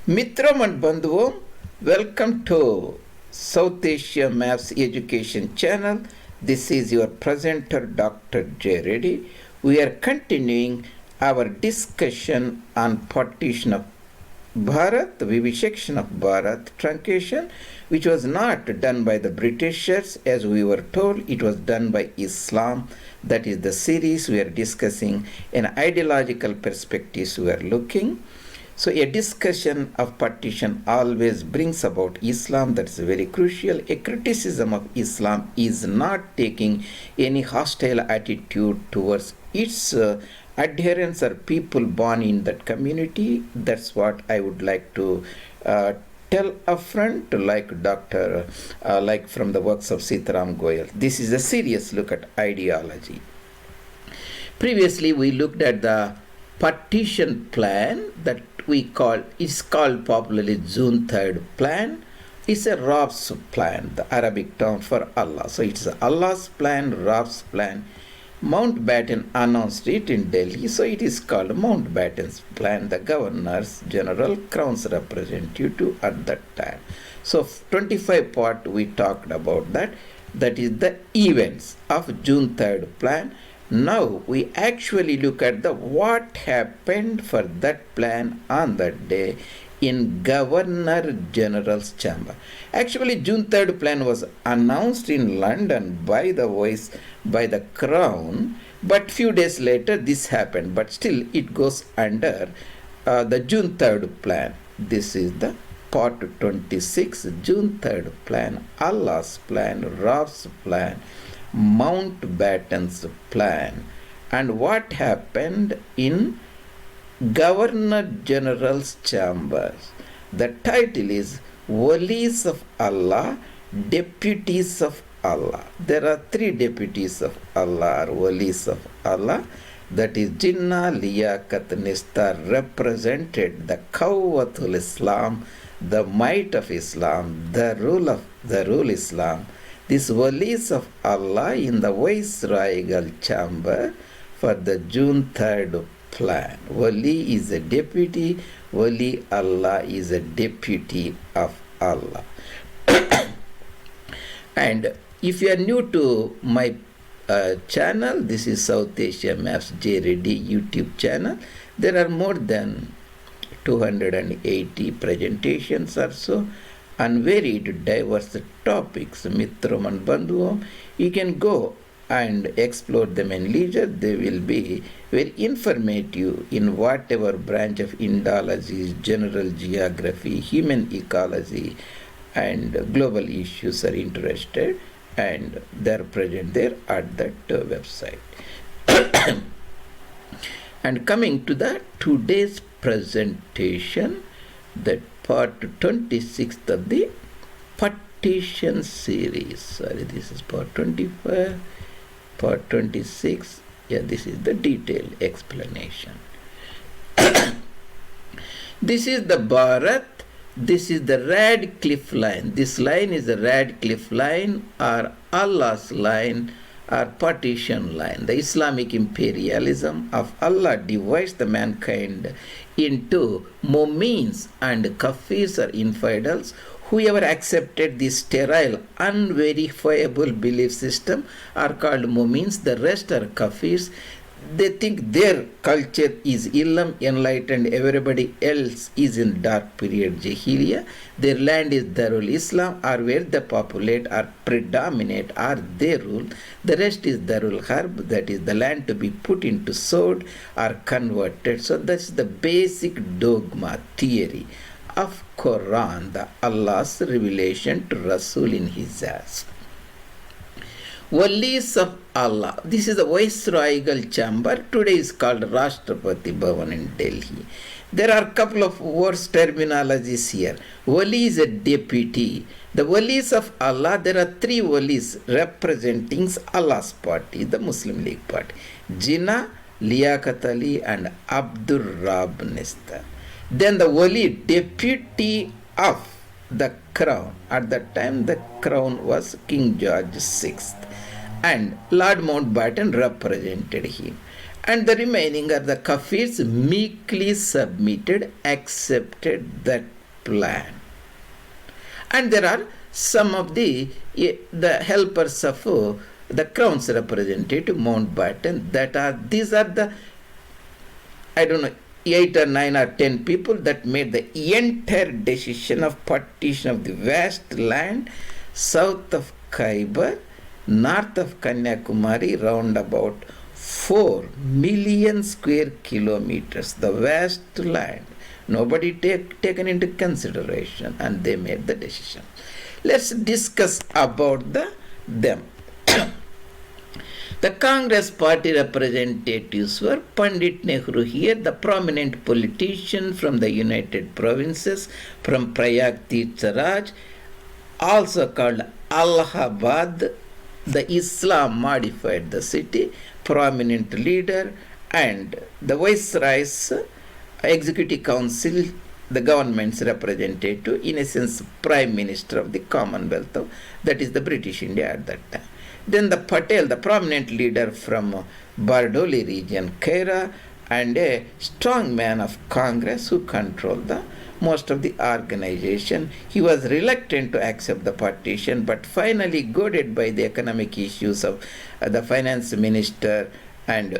Mitram and Bandhuvam, welcome to South Asia Maps Education channel. This is your presenter Dr. J. Reddy. We are continuing our discussion on partition of Bharat, vivisection of Bharat, truncation, which was not done by the Britishers, as we were told. It was done by Islam. That is the series we are discussing. In ideological perspectives we are looking. So a discussion of partition always brings about Islam. That's very crucial. A criticism of Islam is not taking any hostile attitude towards its adherents or people born in that community. That's what I would like to tell upfront, like from the works of Sitaram Goyal. This is a serious look at ideology. Previously we looked at the partition plan that is called popularly June 3rd plan. It's a Rab's plan, the Arabic term for Allah. So it's Allah's plan, Rab's plan. Mountbatten announced it in Delhi, so it is called Mountbatten's plan, the Governor's General, Crown's representative at that time. So 25 part we talked about that. That is the events of June 3rd plan. Now we actually look at what happened for that plan on that day in Governor General's chamber. Actually, June 3rd plan was announced in London by the Crown, but few days later this happened. But still, it goes under the June 3rd plan. This is the part 26, June 3rd plan, Allah's plan, Rab's plan, Mountbatten's plan, and what happened in Governor General's chambers. The title is Walis of Allah, Deputies of Allah. There are three deputies of Allah, or Walis of Allah. That is Jinnah, Liaquat, Nishtar, represented the Qawwatul Islam, the might of Islam, the rule Islam. This Walis of Allah in the ViceRoy's chamber for the June 3rd plan. Wali is a deputy, Wali Allah is a deputy of Allah. And if you are new to my channel, this is South Asia Maps J. Reddy YouTube channel. There are more than 280 presentations or so on varied diverse topics, Mitram and Bandhuvam. You can go and explore them in leisure. They will be very informative in whatever branch of Indology, general geography, human ecology, and global issues are interested, and they are present there at that website. And coming to the today's presentation, that part 26th of the partition series. Sorry, this is part 25, part 26. Yeah, this is the detailed explanation. This is the Bharat. This is the Radcliffe line. This line is the Radcliffe line, or Allah's line, or partition line. The Islamic imperialism of Allah divides the mankind into mu'mins and kafirs, or infidels. Whoever accepted this sterile, unverifiable belief system are called mu'mins. The rest are kafirs. They think their culture is Ilm, enlightened, everybody else is in dark period Jahiliyyah. Their land is Darul Islam, or where they populate or predominate or they rule. The rest is Darul Harb, that is the land to be put into sword or converted. So that's the basic dogma theory of Quran, the Allah's revelation to Rasul in Hijaz. Walis of Allah. This is the ViceRoy's chamber. Today is called Rashtrapati Bhavan in Delhi. There are a couple of words terminologies here. Wali is a deputy. The Walis of Allah, there are three Walis representing Allah's party, the Muslim League party. Jinnah, Liaquat Ali, and Abdur Rab Nishtar. Then the Wali, deputy of the crown. At that time the crown was King George VI. And Lord Mountbatten represented him. and the remaining are the kafirs meekly submitted, accepted that plan. And there are some of the helpers of the Crown's representative, Mountbatten, these are the, I don't know, 8 or 9 or 10 people that made the entire decision of partition of the vast land south of Khyber, north of Kanyakumari, round about 4 million square kilometers, the vast land. Nobody taken into consideration, and they made the decision. Let's discuss about them. The Congress party representatives were Pandit Nehru here, the prominent politician from the United Provinces, from Prayag Tirtharaj, also called Allahabad, the Islam modified the city, prominent leader, and the Viceroy's Executive Council, the government's representative, in a sense, Prime Minister of the Commonwealth, that is the British India at that time. Then the Patel, the prominent leader from Bardoli region, Kheda, and a strong man of Congress who controlled most of the organization. He was reluctant to accept the partition, but finally, goaded by the economic issues of the finance minister and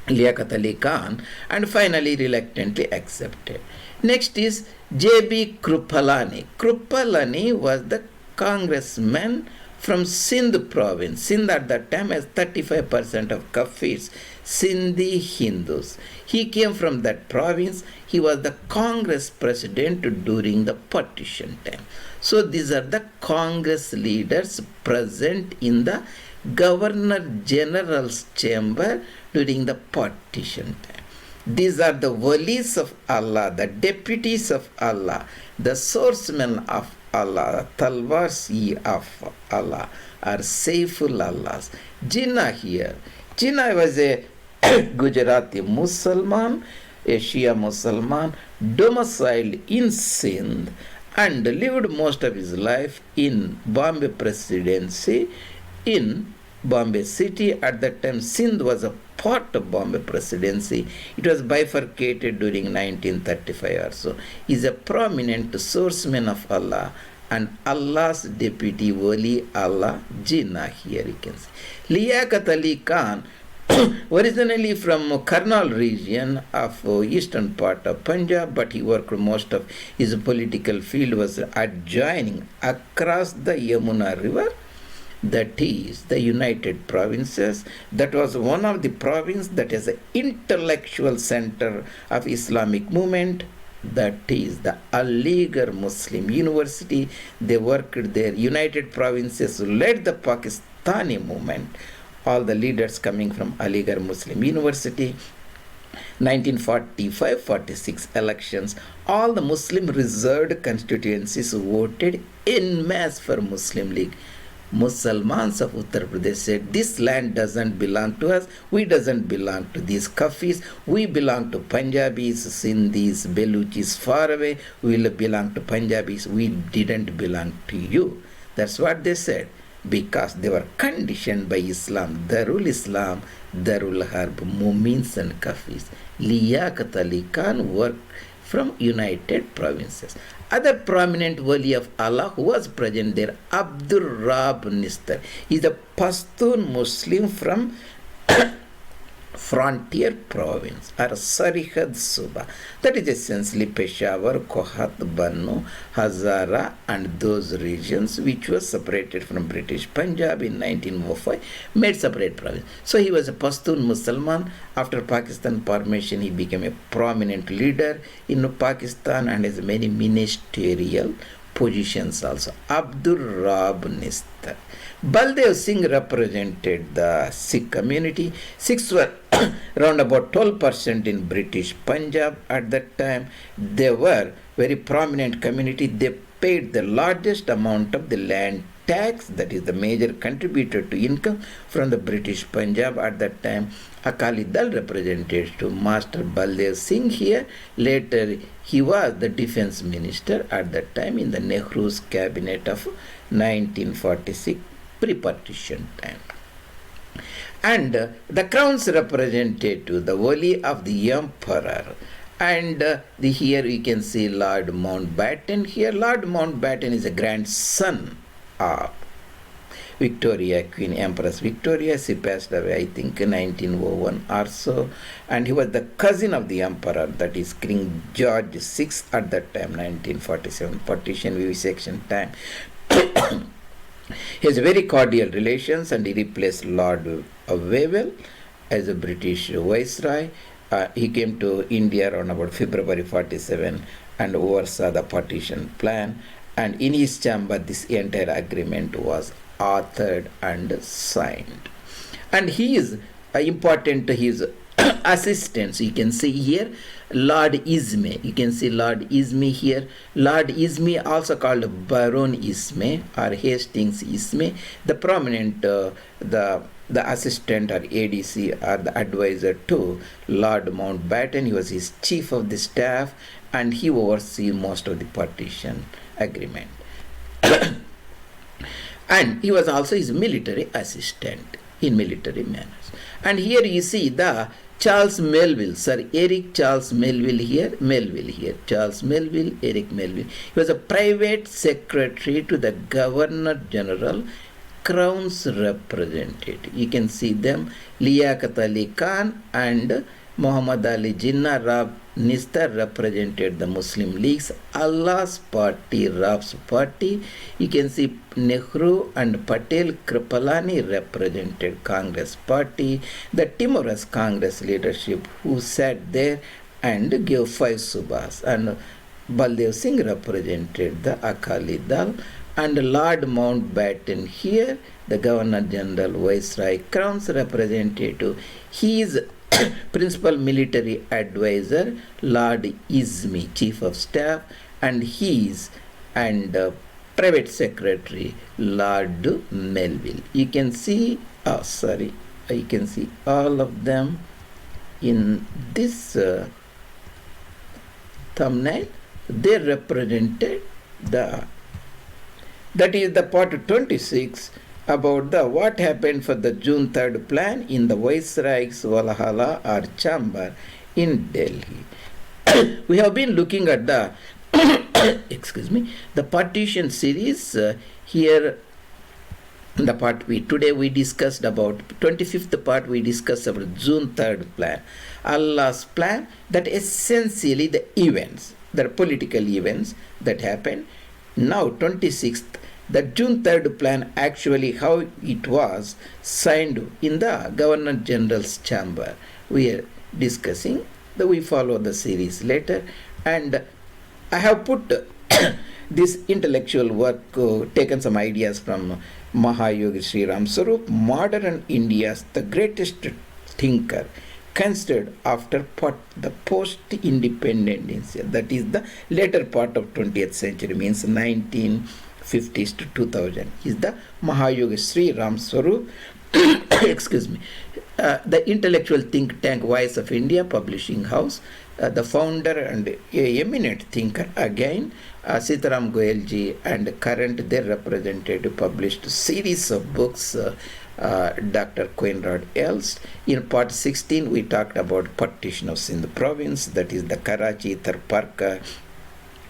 Liaquat Ali Khan, and finally reluctantly accepted. Next is J.B. Kripalani. Kripalani was the congressman from Sindh province. Sindh at that time has 35% of Kafirs, Sindhi Hindus. He came from that province. He was the Congress president during the partition time. So these are the Congress leaders present in the Governor General's chamber during the partition time. These are the Walis of Allah, the deputies of Allah, the swordsmen of Allah, Talwars of Allah, are Saiful Allahs. Jinnah here. Jinnah was a Gujarati Mussalman, a Shia Mussalman, domiciled in Sindh and lived most of his life in Bombay Presidency, in Bombay city. At that time, Sindh was a part of Bombay Presidency. It was bifurcated during 1935 or so. He is a prominent swordsman of Allah and Allah's deputy Wali Allah, Jinnah here you can see. Liaquat Ali Khan, originally from Karnal region of eastern part of Punjab, but he worked most of his political field was adjoining across the Yamuna river, that is the United Provinces. That was one of the province that is an intellectual center of Islamic movement, that is the Aligarh Muslim University. They worked there. United Provinces led the Pakistani movement. All the leaders coming from Aligarh Muslim University. 1945-46 elections, all the Muslim reserved constituencies voted en masse for Muslim League. Mussalmans of Uttar Pradesh said, this land doesn't belong to us, we doesn't belong to these Kafis, we belong to Punjabis, Sindhis, Baluchis, far away, we will belong to Punjabis, we didn't belong to you. That's what they said, because they were conditioned by Islam, Darul Islam, Darul Harb, Mumins and Kafis. Liaquat Ali Khan worked from United Provinces. Other prominent wali of Allah who was present there, Abdur Nishtar. He is a Pashtun Muslim from frontier province or Sarihad Suba. That is essentially Peshawar, Kohat, Bannu, Hazara and those regions which were separated from British Punjab in 1905, made separate province. So he was a Pashtun Mussalman. After Pakistan formation, he became a prominent leader in Pakistan and has many ministerial positions also. Abdur Nishtar. Baldev Singh represented the Sikh community. Sikhs were around about 12% in British Punjab at that time. They were very prominent community. They paid the largest amount of the land tax, that is the major contributor to income from the British Punjab at that time. Akali Dal representative Master Baldev Singh here. Later he was the defense minister at that time in the Nehru's cabinet of 1946 pre-partition time. And the crown's representative, the wali of the emperor, And here we can see Lord Mountbatten. Here Lord Mountbatten is a grandson of Victoria, Queen Empress Victoria. She passed away, I think, in 1901 or so. And he was the cousin of the emperor, that is King George VI at that time, 1947, partition vivisection time. He has very cordial relations, and he replaced Lord Wavell as a British Viceroy. He came to India around about February 47 and oversaw the partition plan. And in his chamber, this entire agreement was authored and signed. And he is important to his assistants. You can see here Lord Ismay. You can see Lord Ismay here. Lord Ismay, also called Baron Ismay or Hastings Ismay, the prominent the assistant or ADC or the advisor to Lord Mountbatten. He was his chief of the staff, and he oversees most of the partition agreement. And he was also his military assistant in military manners. And here you see the Charles Melville, Sir Eric Charles Melville here, Charles Melville, Eric Melville. He was a private secretary to the Governor General, Crown's representative. You can see them, Liaquat Ali Khan and Muhammad Ali Jinnah Nishtar represented the Muslim Leagues, Allah's party, Rab's party. You can see Nehru and Patel, Kripalani represented Congress party, the timorous Congress leadership who sat there and gave 5 subhas, and Baldev Singh represented the Akali Dal, and Lord Mountbatten here, the Governor General, Viceroy, Crown's representative. He is principal military advisor, Lord Ismay, chief of staff, and private secretary, Lord Melville. You can see, you can see all of them in this thumbnail. They represented that is the part 26 about the what happened for the June 3rd plan in the Viceroy's Valhalla or chamber in Delhi. We have been looking at the the partition series. Here the part today we discussed about 25th part. We discussed about June 3rd plan, Allah's plan, that essentially the events, the political events that happened. Now 26th, the June 3rd plan, actually how it was signed in the Governor General's chamber. We are discussing, we follow the series later, and I have put this intellectual work, taken some ideas from Mahayogi Sri Ram Swarup, modern India's the greatest thinker, considered after the post-independent India, that is the later part of 20th century, means 1950s to 2000, is the Mahayogi Sri Ram Swarup, the intellectual think tank Voice of India Publishing House, the founder and eminent thinker again, Sitaram Goyalji, and current their representative published series of books, Dr. Coenrod Elst. In part 16 we talked about partition of Sindh province, that is the Karachi, Tarparka,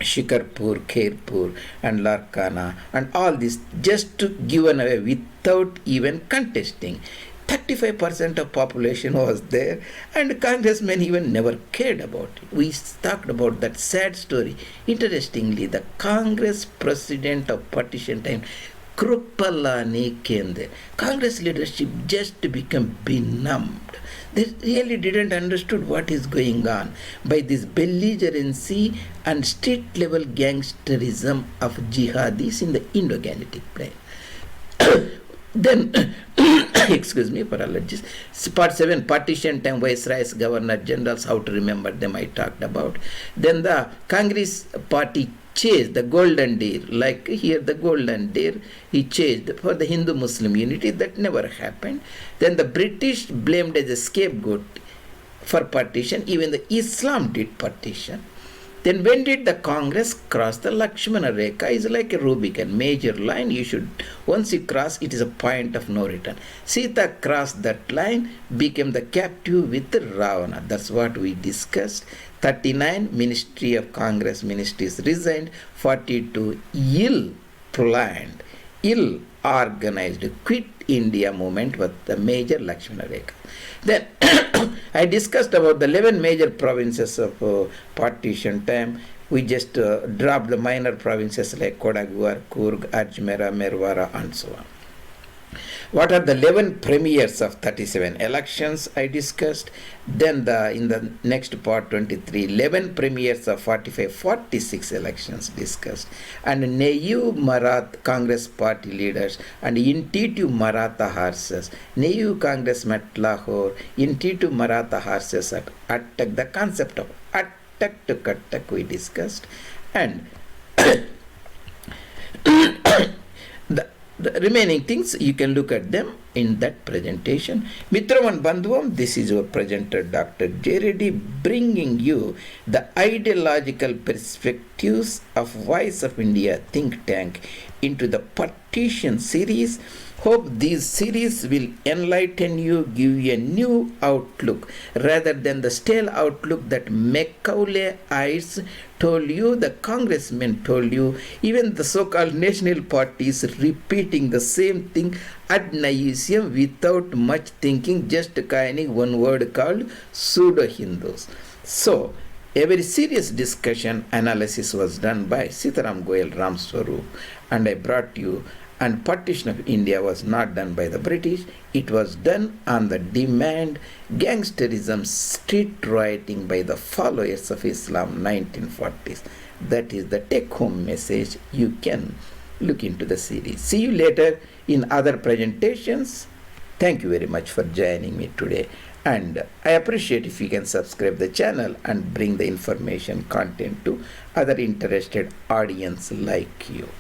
Shikarpur, Khairpur and Larkana, and all this just to given away without even contesting. 35% of population was there, and congressmen even never cared about it. We talked about that sad story. Interestingly, the Congress president of partition time, Kripalani, came there. Congress leadership just became benumbed. They really didn't understood what is going on by this belligerency and street-level gangsterism of jihadis in the Indo-Gangetic plain. Then, for allergies. Part 7, partition time, Viceroys, Governor Generals, how to remember them, I talked about. Then the Congress party chased the golden deer, like here the golden deer, he chased for the Hindu-Muslim unity. That never happened. Then the British blamed as a scapegoat for partition. Even the Islam did partition. Then when did the Congress cross the Lakshmana Rekha? Is like a Rubicon, major line. You should, once you cross, it is a point of no return. Sita crossed that line, became the captive with Ravana. That's what we discussed. 39 Ministry of Congress ministries resigned, 42 ill-planned, ill-organized Quit India movement with the Major Lakshmana Rekha. Then I discussed about the 11 major provinces of partition time. We just dropped the minor provinces like Kodaguar, Coorg, Ajmera, Merwara, and so on. What are the 11 premiers of 37 elections I discussed. Then in the next part 23, 11 premiers of 45-46 elections discussed. And Nehru Marath Congress party leaders and Intitu Maratha horses. Nehru Congress met Lahore, Intitu Maratha horses at Attak. The concept of Attak to Kattak we discussed. And the remaining things, you can look at them in that presentation. Mitravan Bandhuvam, this is your presenter Dr. J. Reddy, bringing you the ideological perspectives of Voice of India think tank into the Partition series. Hope these series will enlighten you, give you a new outlook rather than the stale outlook that Macaulay's told you, the congressmen told you, even the so-called national parties repeating the same thing ad nauseam without much thinking, just coining one word called pseudo-Hindus. So, a very serious discussion analysis was done by Sitaram Goyal Ramswarup, and I brought you. And partition of India was not done by the British. It was done on the demand, gangsterism, street rioting by the followers of Islam 1940s. That is the take-home message. You can look into the series. See you later in other presentations. Thank you very much for joining me today. And I appreciate if you can subscribe the channel and bring the information content to other interested audience like you.